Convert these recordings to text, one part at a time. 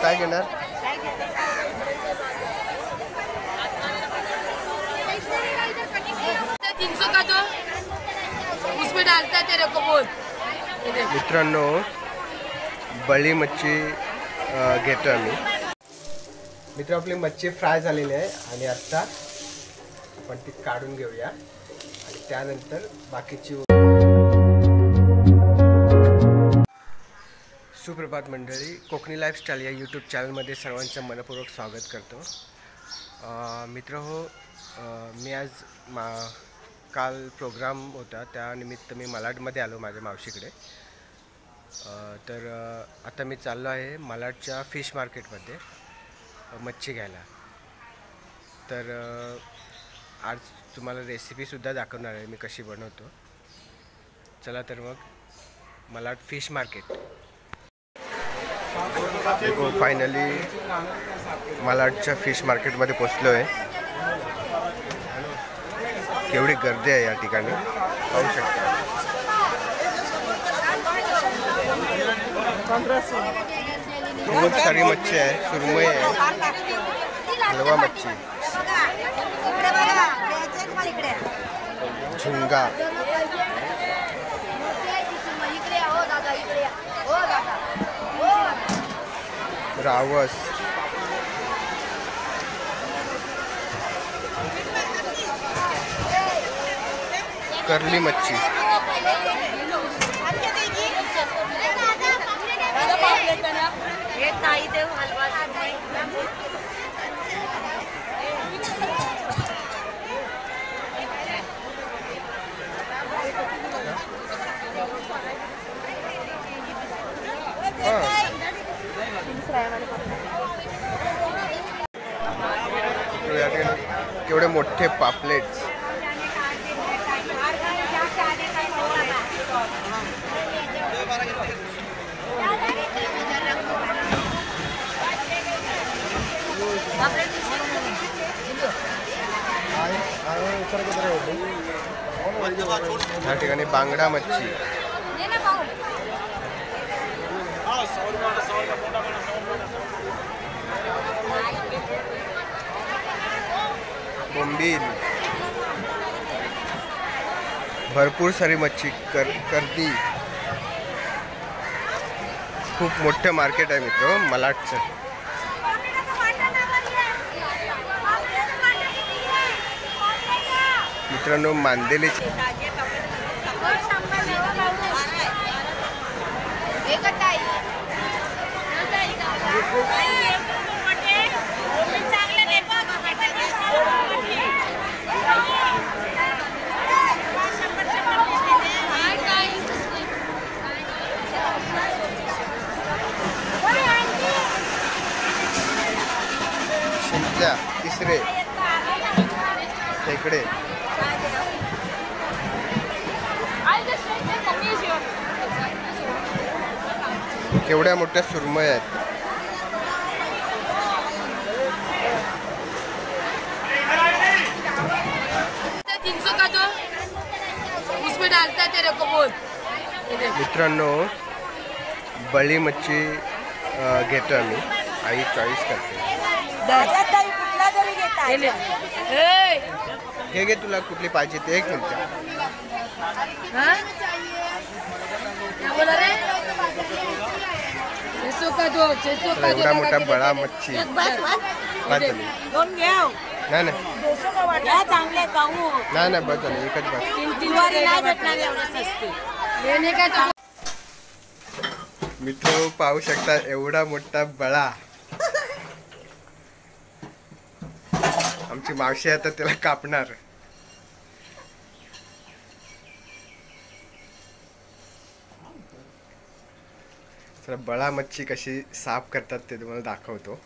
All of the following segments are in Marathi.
काय घेणार? मित्रांनो बळी मच्छी घेतो आम्ही. मित्र आपली मच्छी फ्राय झालेली आहे आणि आता आपण ती काढून घेऊया आणि त्यानंतर बाकीची. सुप्रभात मंडळी, कोकणी लाईफस्टाईल या यूट्यूब चॅनलमध्ये सर्वांचं मनपूर्वक स्वागत करतो. मित्र हो, मी आज काल प्रोग्राम होता त्यानिमित्त मी मालाडमध्ये आलो माझ्या मावशीकडे. तर आता मी चाललो आहे मालाडच्या फिश मार्केटमध्ये मच्छी घ्यायला. तर आज तुम्हाला रेसिपीसुद्धा दाखवणार आहे मी कशी बनवतो. चला तर मग मालाड फिश मार्केट. देखो फायनली मालाडच्या फिश मार्केटमध्ये पोचलो आहे. केवढी गर्दी आहे या ठिकाणी पाहू शकता. बहुत सारी मच्छी आहे, सुरमई आहे, हलवा मच्छी, झिंगा, रावस, करली मच्छी, केवढे मोठे पापलेट्स. या ठिकाणी बांगडा मच्छी, बोंबील, भरपूर सारी मच्छी, कर्दी. खूप मोठं मार्केट आहे मित्र मालाडचं. मित्रांनो मांदेलीची शिंपल्या, तिसरे, खेकडे, केवढ्या मोठ्या सुरमई आहेत. मित्रांनो बळी मच्छी घेतो आम्ही. आई चॉईस करते. घे तुला कुठली पाहिजे ते. एक मिनिट. एवढा मोठा बळा मच्छी. नाही नाही बस झालं एकच बस. मित्र पाहू शकता एवढा मोठा बळा. आमची मावशी आता त्याला कापणार. तर बळा मच्छी कशी साफ करतात ते तुम्हाला दाखवतो.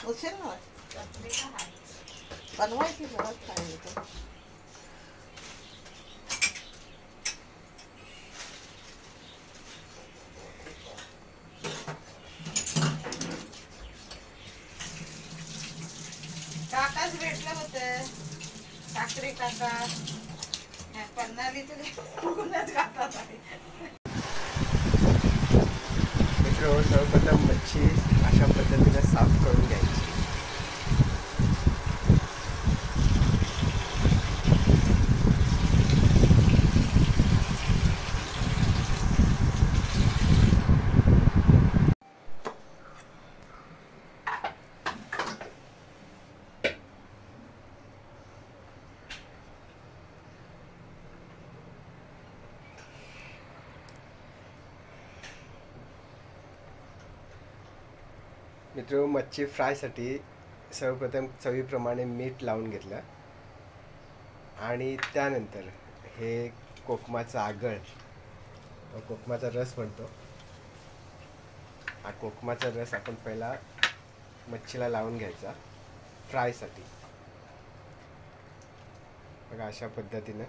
उशीर ना बनवायची घरात खायला. काकाच भेटले होते, साखरे काका पन्नालीचे काकाच आहे. मित्र सर्वप्रथम मच्छी अशा पद्धतीने साफ करून घ्यायची. मित्र मच्छी फ्रायसाठी सर्वप्रथम चवीप्रमाणे मीठ लावून घेतलं आणि त्यानंतर हे कोकमाचा आगळ, कोकमाचा रस म्हणतो, हा कोकमाचा रस आपण पहिला मच्छीला लावून घ्यायचा फ्रायसाठी. बघा अशा पद्धतीनं.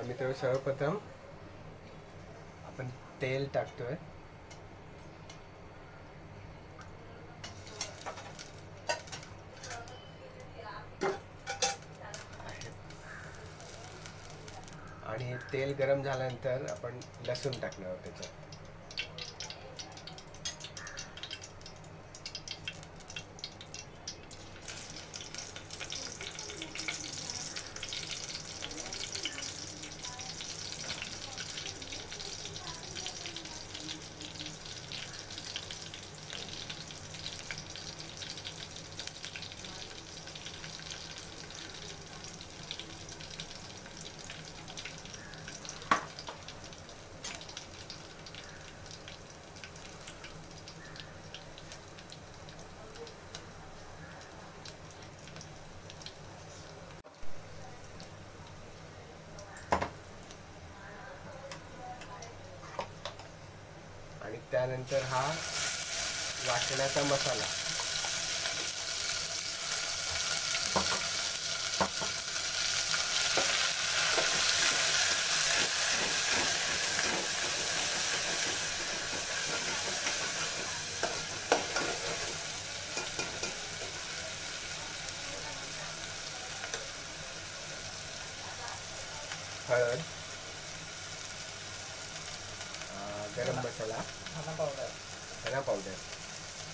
मित्र सर्वप्रथम आपण तेल टाकतोय. आणि तेल गरम झाल्यानंतर आपण लसूण टाकणार आहोत त्याच्यात. आणि त्यानंतर हा वाटण्याचा मसाला. हळद, गरम मसाला, धना पावडर,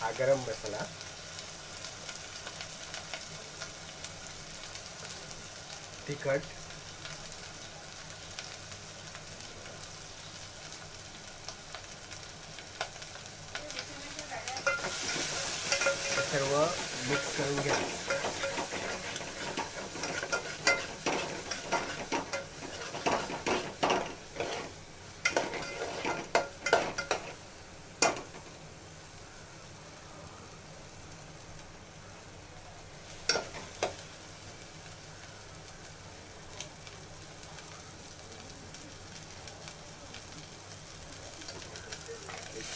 हा गरम मसाला, तिखट, सर्व मिक्स करून घ्या.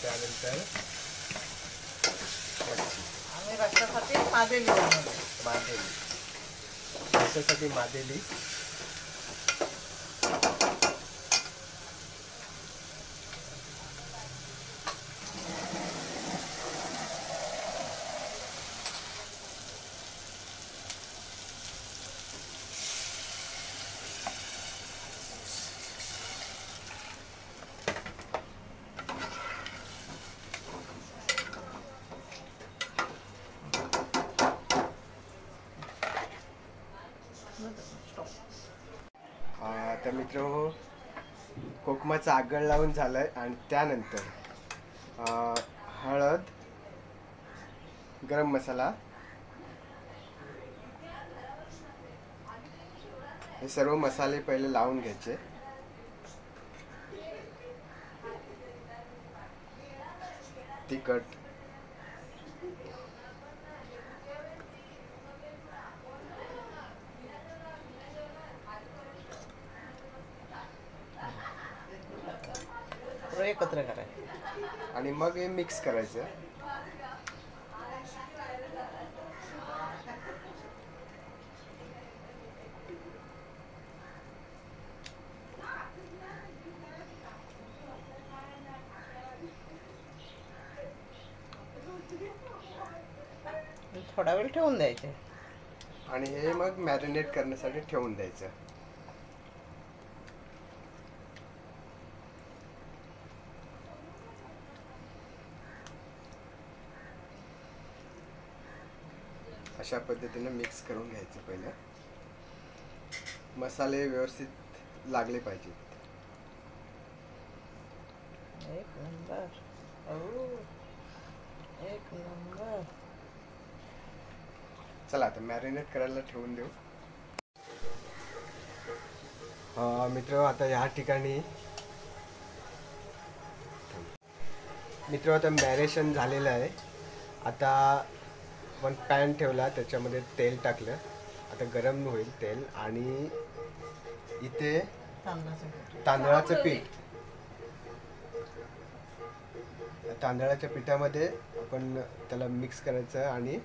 त्यानंतर आम्ही रस्त्यासाठी मादेली बनवली. रस्त्यासाठी मादेली. तर मित्र कोकमाचं आगळ लावून झालंय आणि त्यानंतर हळद, गरम मसाला हे सर्व मसाले पहिले लावून घ्यायचे. तिखट, एकत्र करायचं आणि मग हे मिक्स करायचं. थोडा वेळ ठेवून द्यायचे आणि हे मग मॅरिनेट करण्यासाठी ठेवून द्यायचं. अशा पद्धतीने मिक्स करून घ्यायचं. पहिलं मसाले व्यवस्थित लागले पाहिजेत. एक नंबर. एक नंबर. चला आता मॅरिनेट करायला ठेवून देऊ. मित्र आता या ठिकाणी आता मॅरिनेशन झालेलं आहे. आता आपण पॅन ठेवला, त्याच्यामध्ये तेल टाकलं. आता गरम होईल तेल आणि इथे तांदळाचं पीठ, तांदळाच्या पिठामध्ये आपण त्याला मिक्स करायचं आणि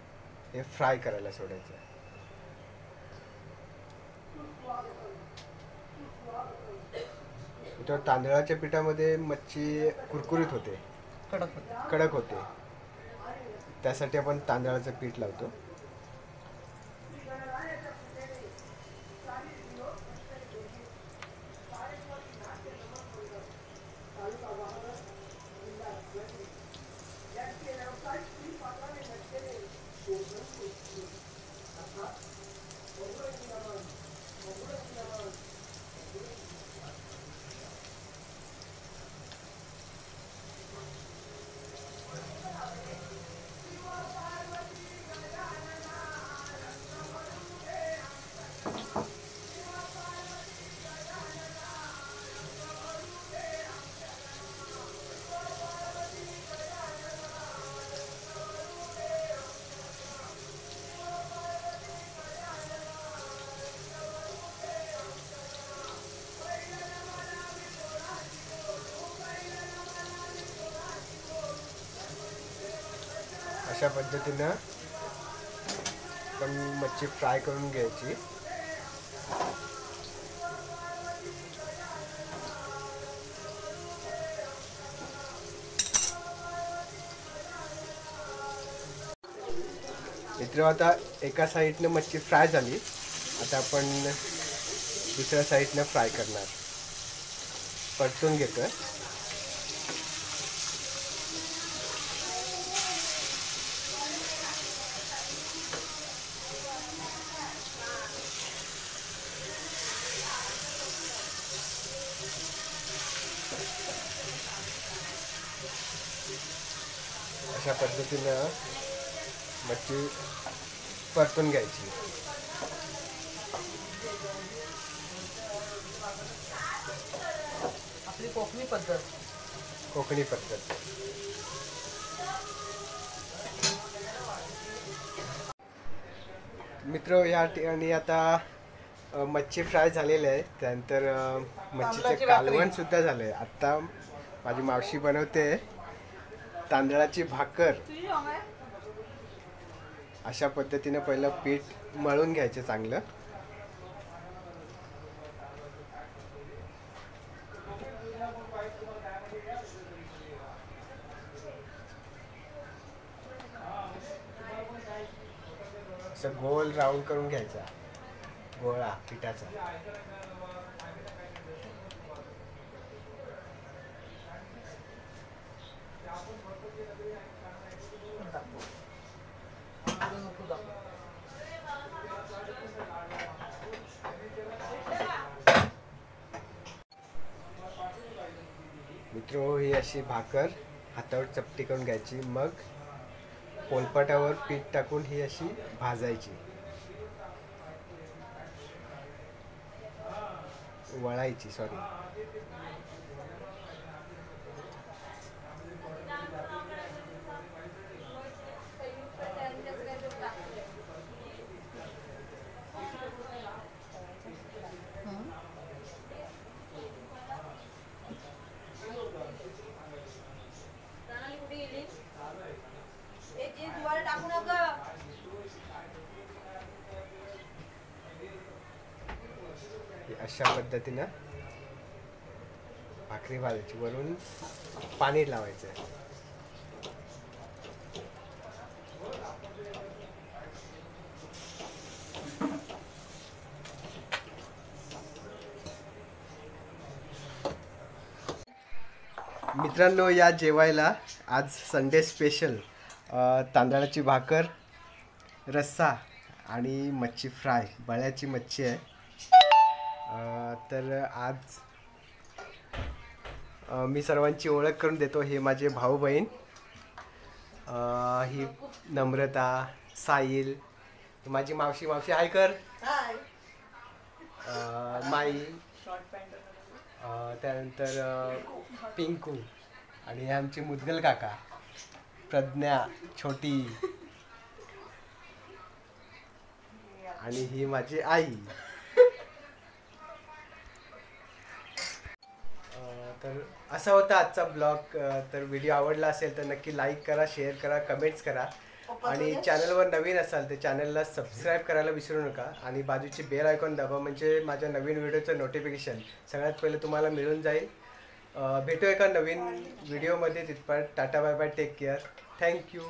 हे फ्राय करायला सोडायचं. तर तांदळाच्या पिठामध्ये मच्छी कुरकुरीत होते, कडक होते. त्यासाठी आपण तांदळाचं पीठ लावतो. अशा पद्धतीनं पण मच्छी फ्राय करून घ्यायची. मित्र आता एका साईडनं मच्छी फ्राय झाली. आता आपण दुसऱ्या साईडनं फ्राय करणार. परतून घेतोय. अशा पद्धतीनं मच्छी परतून घ्यायची. आपली कोकणी पद्धत. मित्र या ठिकाणी आता मच्छी फ्राय झालेली आहे. त्यानंतर मच्छीचे कालवण सुद्धा झालंय. आता माझी मावशी बनवते तांदळाची भाकर. अशा पद्धतीने पहिलं पीठ मळून घ्यायचं चांगलं. असं गोल राऊंड करून घ्यायचा गोळा पिठाचा. मित्रो ही अशी भाकर हातावर चपटी करून घ्यायची, मग पोलपाटावर पीठ टाकून ही अशी भाजायची, वळायची सॉरी. अशा पद्धतीनं भाकरी भाजायची, वरून पाणी लावायचं. मित्रांनो, या जेवायला आज संडे स्पेशल तांदळाची भाकर, रस्सा आणि मच्छी फ्राय, बळ्याची मच्छी आहे. तर आज मी सर्वांची ओळख करून देतो. हे माझे भाऊ बहीण, ही नम्रता, साहिल, माझी मावशी. मावशी हाय कर. माई, त्यानंतर पिंकू, आणि हे आमचे मुदगल काका, प्रज्ञा, छोटी, आणि ही माझी आई. तर असा होता आजचा ब्लॉग. तर व्हिडिओ आवडला असेल तर नक्की लाईक करा, शेअर करा, कमेंट्स करा, आणि चॅनलवर नवीन असाल तर चॅनलला सबस्क्राईब करायला विसरू नका, आणि बाजूची बेल आयकॉन दाबा, म्हणजे माझ्या नवीन व्हिडिओचं नोटिफिकेशन सगळ्यात पहिले तुम्हाला मिळून जाईल. भेटू एका नवीन व्हिडिओमध्ये. तिथपर्यंत tata, bye bye, take care, thank you.